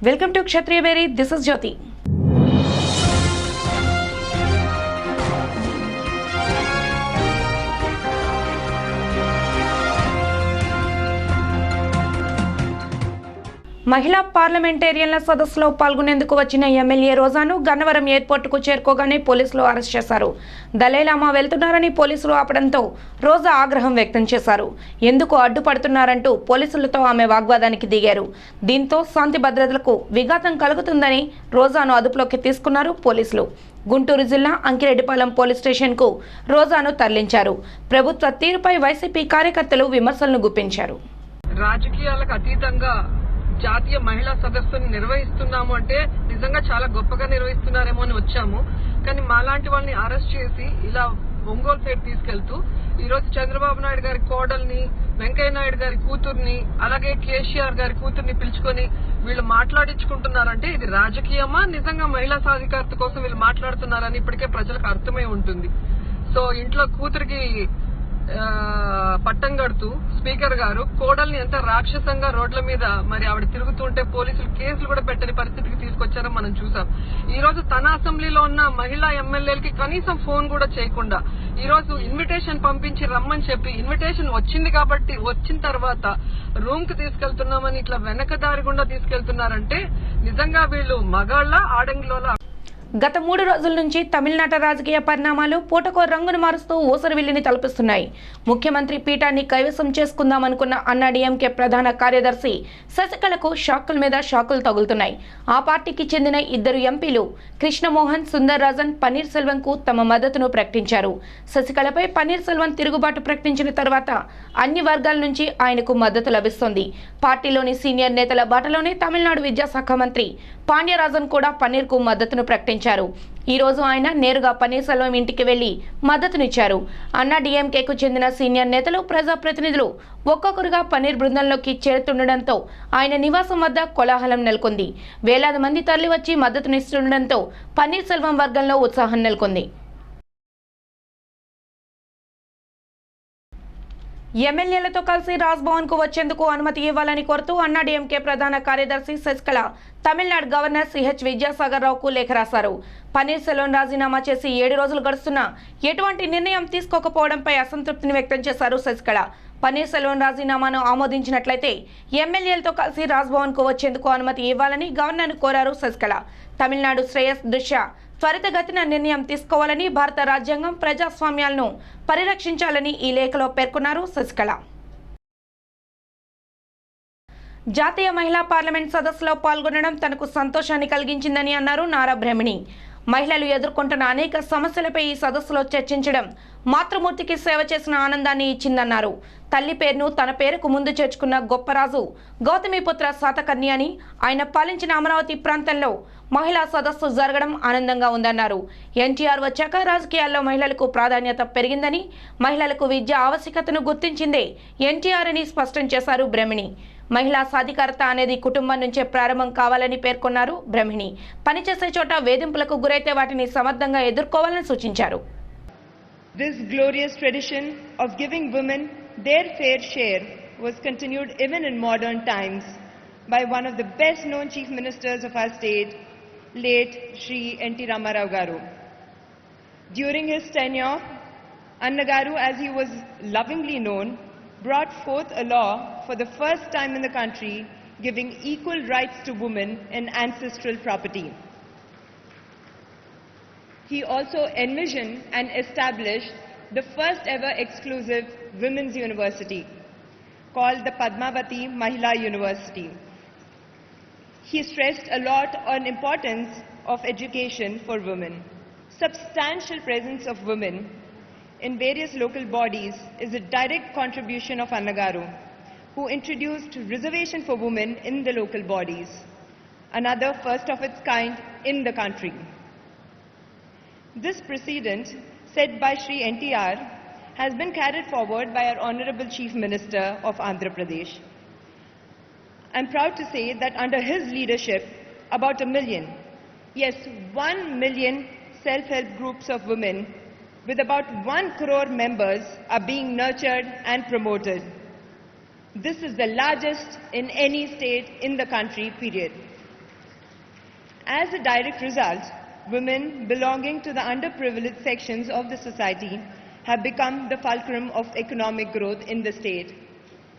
Welcome to Kshatriya Berry. This is Jyoti. మహిళా పార్లమెంటేరియన్ల సదస్సులో పాల్గొనేందుకు వచ్చిన ఎమ్మెల్యే రోజాను గన్నవరం ఎయిర్పోర్టుకు చేరుకోగానే పోలీసులు అరెస్ట్ చేశారు. దలైలామా వెళ్తున్నారని పోలీసులు ఆపడంతో రోజా ఆగ్రహం వ్యక్తం చేశారు. ఎందుకు అడ్డుపడుతున్నారంటూ పోలీసులతో ఆమె వాగ్వాదానికి దిగారు. దీంతో శాంతి భద్రతలకు విఘాతం కలుగుతుందని రోజాను అదుపులోకి తీసుకున్నారు పోలీసులు. గుంటూరు జిల్లా అంకిరెడ్డిపాలెం పోలీస్ స్టేషన్కు రోజాను తరలించారు. ప్రభుత్వ తీరుపై వైసీపీ కార్యకర్తలు విమర్శలను గుప్పించారు. రాజకీయాలకు అతీతంగా జాతీయ మహిళా సదస్సును నిర్వహిస్తున్నాము అంటే నిజంగా చాలా గొప్పగా నిర్వహిస్తున్నారేమో అని వచ్చాము. కానీ మాలాంటి వాళ్ళని అరెస్ట్ చేసి ఇలా ఒంగోలు సైడ్ తీసుకెళ్తూ ఈ రోజు చంద్రబాబు నాయుడు గారి కోడల్ని, వెంకయ్య నాయుడు గారి కూతుర్ని, అలాగే కేసీఆర్ గారి కూతుర్ని పిలుచుకొని వీళ్ళు మాట్లాడించుకుంటున్నారంటే ఇది రాజకీయమా, నిజంగా మహిళా సాధికారత కోసం వీళ్ళు మాట్లాడుతున్నారని ఇప్పటికే ప్రజలకు అర్థమై ఉంటుంది. సో ఇంట్లో కూతురికి పట్టం కడుతూ స్పీకర్ గారు కోడల్ని ఎంత రాక్షసంగా రోడ్ల మీద మరి ఆవిడ తిరుగుతుంటే పోలీసులు కేసులు కూడా పెట్టని పరిస్థితికి తీసుకొచ్చారని మనం చూసాం. ఈ రోజు తన అసెంబ్లీలో ఉన్న మహిళా ఎమ్మెల్యేలకి కనీసం ఫోన్ కూడా చేయకుండా ఈ రోజు ఇన్విటేషన్ పంపించి రమ్మని చెప్పి, ఇన్విటేషన్ వచ్చింది కాబట్టి వచ్చిన తర్వాత రూమ్ కి తీసుకెళ్తున్నామని ఇట్లా వెనకదారి గుండా తీసుకెళ్తున్నారంటే నిజంగా వీళ్ళు మగాళ్ళ ఆడంగిలోలా. గత 3 రోజుల నుంచి తమిళనాట రాజకీయ పరిణామాలు పూటకో రంగును మారుస్తూ ఊసరవిల్లిని తలపిస్తున్నాయి. ముఖ్యమంత్రి పీఠాన్ని కైవసం చేసుకుందామనుకున్న అన్నాడీఎంకే ప్రధాన కార్యదర్శి శశికళకు షాకుల మీద షాకులు తగులుతున్నాయి. ఆ పార్టీకి చెందిన 2 ఎంపీలు కృష్ణమోహన్, సుందర్ రాజన్, పన్నీర్ సెల్వంకు తమ మద్దతును ప్రకటించారు. శశికళపై పన్నీర్ సెల్వన్ తిరుగుబాటు ప్రకటించిన తర్వాత అన్ని వర్గాల నుంచి ఆయనకు మద్దతు లభిస్తోంది. పార్టీలోని సీనియర్ నేతల బాటలోనే తమిళనాడు విద్యాశాఖ మంత్రి పాండ్యరాజన్ కూడా పన్నీర్కు మద్దతును ప్రకటించారు. ఈ రోజు ఆయన నేరుగా పన్నీర్ సెల్వం ఇంటికి వెళ్లి మద్దతునిచ్చారు. అన్నా డీఎంకేకు చెందిన సీనియర్ నేతలు, ప్రజాప్రతినిధులు ఒక్కొక్కరుగా పన్నీర్ బృందంలోకి చేరుతుండటంతో ఆయన నివాసం వద్ద కోలాహలం నెలకొంది. వేలాది మంది తరలివచ్చి మద్దతునిస్తుండటంతో పన్నీర్ సెల్వం వర్గంలో ఉత్సాహం నెలకొంది. ఎమ్మెల్యేలతో కలిసి రాజ్భవన్ కు వచ్చేందుకు అనుమతి ఇవ్వాలని కోరుతూ అన్నాడీఎంకే ప్రధాన కార్యదర్శి శశికళ తమిళనాడు గవర్నర్ సిహెచ్ విద్యాసాగర్ రావుకు లేఖ రాశారు. పన్నీర్ సెల్వం రాజీనామా చేసి 7 రోజులు గడుస్తున్నా ఎటువంటి నిర్ణయం తీసుకోకపోవడంపై అసంతృప్తిని వ్యక్తం చేశారు శశికళ. పన్నీర్ సెల్వం రాజీనామాను ఆమోదించినట్లయితే ఎమ్మెల్యేలతో కలిసి రాజ్భవన్ కు వచ్చేందుకు అనుమతి ఇవ్వాలని గవర్నర్ను కోరారు శశికళ. తమిళనాడు శ్రేయస్ దృష్ట్యా త్వరితగతిన నిర్ణయం తీసుకోవాలని, భారత రాజ్యాంగం ప్రజాస్వామ్యాలను పరిరక్షించాలని ఈ లేఖలో పేర్కొన్నారు శశికళ. జాతీయ మహిళా పార్లమెంట్ సదస్సులో పాల్గొనడం తనకు సంతోషాన్ని కలిగించిందని అన్నారు నారా బ్రహ్మిణి. మహిళలు ఎదుర్కొంటున్న అనేక సమస్యలపై ఈ సదస్సులో చర్చించడం మాతృమూర్తికి సేవ చేసిన ఆనందాన్ని ఇచ్చిందన్నారు. తల్లి పేరును తన పేరుకు ముందు చేర్చుకున్న గొప్పరాజు గౌతమిపుత్ర శాతకర్ణి అని, ఆయన పాలించిన అమరావతి ప్రాంతంలో మహిళా సదస్సు జరగడం ఆనందంగా ఉందన్నారు. ఎన్టీఆర్ వచ్చాక రాజకీయాల్లో మహిళలకు ప్రాధాన్యత పెరిగిందని, మహిళలకు విద్య ఆవశ్యకతను గుర్తించిందే ఎన్టీఆర్ అని స్పష్టం చేశారు బ్రహ్మిణి. మహిళా సాధికారత అనేది కుటుంబం నుంచే ప్రారంభం కావాలని పేర్కొన్నారు బ్రహ్మిణి. పనిచేసే చోట వేధింపులకు గురైతే వాటిని సమర్థంగా ఎదుర్కోవాలని సూచించారు. This glorious tradition of giving women their fair share was continued even in modern times by one of the best known chief ministers of our state, late Shri N.T. Ramarao Garu. During his tenure, Annagaru, as he was lovingly known, brought forth a law for the first time in the country giving equal rights to women in ancestral property. He also envisioned and established the first ever exclusive women's university called the Padmavati Mahila University. He stressed a lot on importance of education for women. Substantial presence of women in various local bodies is a direct contribution of Annagaru, who introduced reservation for women in the local bodies, another first of its kind in the country. This precedent set by Shri NTR has been carried forward by our Honorable Chief Minister of Andhra Pradesh. I'm proud to say that under his leadership, about 1 million, yes, 1 million self-help groups of women with about 1 crore members are being nurtured and promoted. This is the largest in any state in the country, period. As a direct result, women belonging to the underprivileged sections of the society have become the fulcrum of economic growth in the state.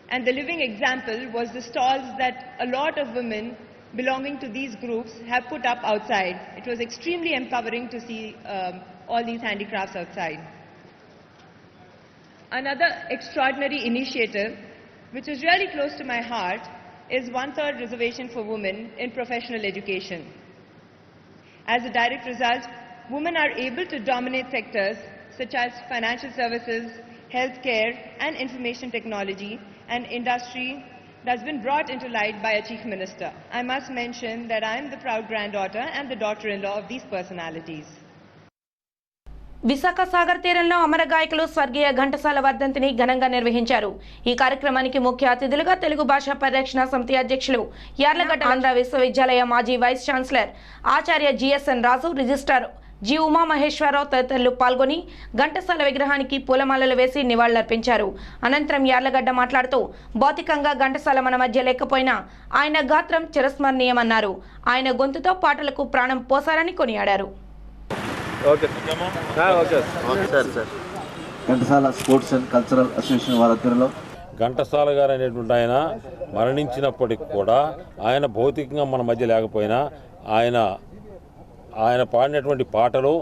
And the living example was the stalls that a lot of women belonging to these groups have put up outside. It was extremely empowering to see all these handicrafts outside. Another extraordinary initiative, which is really close to my heart, is 1/3 reservation for women in professional education. As a direct result, women are able to dominate sectors such as financial services, healthcare, and information technology, and industry that's been brought into light by a chief minister. I must mention that I am the proud granddaughter and the daughter-in-law of these personalities. Visakha Sagar తీరంలో అమర గాయకులు స్వర్గీయ ఘంటసాల వర్ధంతిని ఘనంగా నిర్వహించారు. ఈ కార్యక్రమానికి ముఖ్య అతిథులుగా తెలుగు భాషా పరిరక్షణ సమితి అధ్యక్షులు యార్లగడ్డ ఆంధ్ర విశ్వవిద్యాలయ మాజీ వైస్ ఛాన్సలర్ ఆచార్య జిఎస్ఎన్ రాజు, రిజిస్ట్రార్ జి ఉమామహేశ్వరరావు తదితరులు పాల్గొని ఘంటసాల విగ్రహానికి పూలమాలలు వేసి నివాళులర్పించారు. అనంతరం యార్లగడ్డ మాట్లాడుతూ భౌతికంగా ఘంటసాల మన మధ్య లేకపోయినా ఆయన గాత్రం చిరస్మరణీయమన్నారు. ఆయన గొంతుతో పాటలకు ప్రాణం పోసారని కొనియాడారు. Ghantasala sports and cultural association వారి ఆధ్వర్యంలో ఘంటసాల గారు అనేటువంటి ఆయన మరణించినప్పటికి కూడా ఆయన భౌతికంగా మన మధ్య లేకపోయినా ఆయన పాడినటువంటి పాటలు,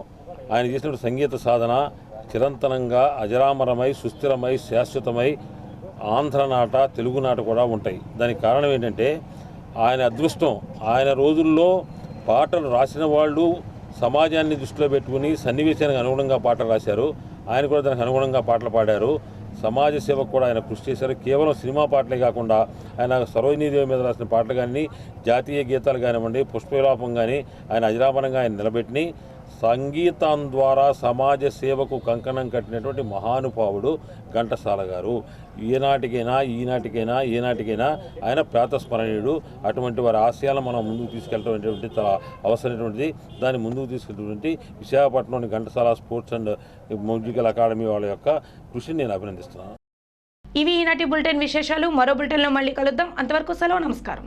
ఆయన చేసినటువంటి సంగీత సాధన చిరంతనంగా అజరామరమై, సుస్థిరమై, శాశ్వతమై ఆంధ్రనాట, తెలుగునాట కూడా ఉంటాయి. దానికి కారణం ఏంటంటే ఆయన అదృష్టం. ఆయన రోజుల్లో పాటలు రాసిన వాళ్ళు సమాజాన్ని దృష్టిలో పెట్టుకుని సన్నివేశానికి అనుగుణంగా పాటలు రాశారు. ఆయన కూడా దానికి అనుగుణంగా పాటలు పాడారు. సమాజ సేవకు కూడా ఆయన కృషి చేశారు. కేవలం సినిమా పాటలే కాకుండా ఆయన సరోజినీదేవి మీద రాసిన పాటలు కానీ, జాతీయ గీతాలు కానివ్వండి, పుష్పవిలాపం కానీ ఆయన అజరామరంగా ఆయన నిలబెట్టి సంగీతం ద్వారా సమాజ సేవకు కంకణం కట్టినటువంటి మహానుభావుడు ఘంటసాల గారు. ఈనాటికైనా ఆయన ప్రాతస్మరణీయుడు. అటువంటి వారి ఆశయాలను మనం ముందుకు తీసుకెళ్ళటువంటి చాలా అవసరమైనటువంటిది. దాన్ని ముందుకు తీసుకెళ్ళినటువంటి విశాఖపట్నంలోని Ghantasala sports and musical academy వాళ్ళ యొక్క కృషిని నేను అభినందిస్తున్నాను. ఇవి ఈనాటి బులెటిన్ విశేషాలు. మరో బులెటిన్లో మళ్ళీ కలుద్దాం. అంతవరకు సెలవు, నమస్కారం.